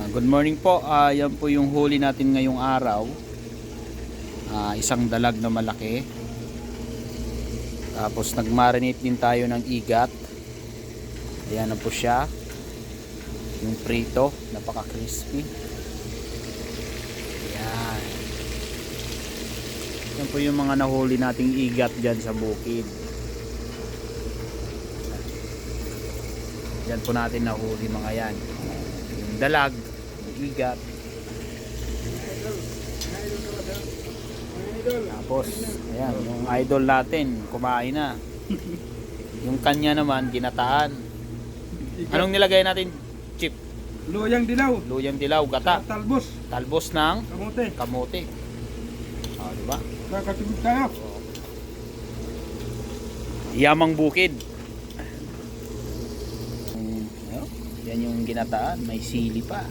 Good morning po. Yan po yung huli natin ngayong araw. Isang dalag na malaki. Tapos nagmarinate din tayo ng igat. Ayan na po siya. Yung prito, napaka crispy. Ayan. Yan po yung mga nahuli nating igat dyan sa bukid. Yan po natin nahuli mga yan. Yung dalag, yung igat. Tapos, ayan, yung idol natin, kumain na. Yung kanya naman, ginataan. Anong nilagay natin, Chip? Luyang dilaw. Luyang dilaw, gata. Talbos. Talbos ng Kamote. kamote. Diba? Kakatubig tayo. Yamang bukid. Yan yung ginataan, may sili pa.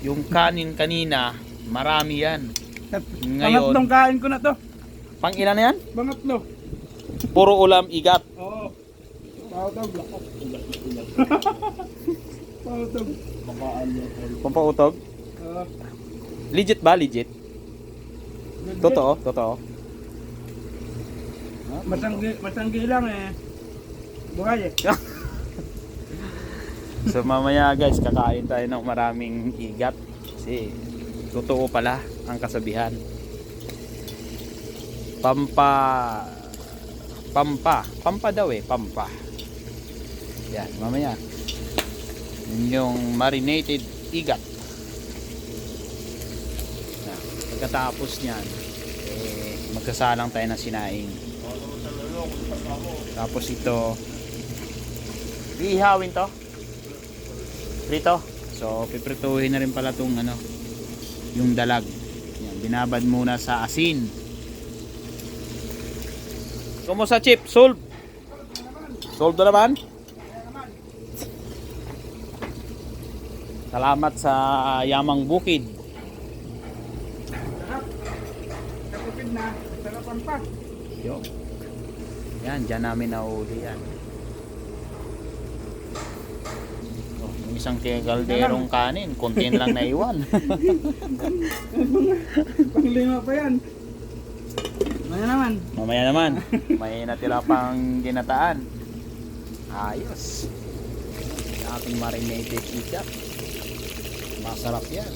Yung kanin kanina, marami yan. Ngayon, Pangatlong kain ko na to. pang ilan na yan? Pangatlo. Puro ulam, igat. Oo. Pautog. Pautog. Pampautog. Legit ba? Legit? Totoo? Totoo? Masanggi lang eh. Buhay eh. So mamaya guys, kakain tayo ng maraming igat. Kasi totoo pala ang kasabihan. Pampa daw eh, pampa. Yan, mamaya. Yun yung marinated igat. Yan. Pagkatapos niyan, magsasalang tayo ng sinaing. Tapos ito, iihawin to. Prito. So, piprituhin na rin pala itong yung dalag. Yan, binabad muna sa asin. Kumusta, Chip? Solve? Solve na naman? Salamat sa Yamang Bukid. Sarap. Kapupid na. Sarapan pa. Yo. Yan, dyan namin nahuli yan. Yung isang kalderong kanin, konti lang naiwan. Panglima pa yan. Maya naman. Mamaya naman, may natira pang ginataan. Ayos. Yung ating marinated ikat. Masarap yan.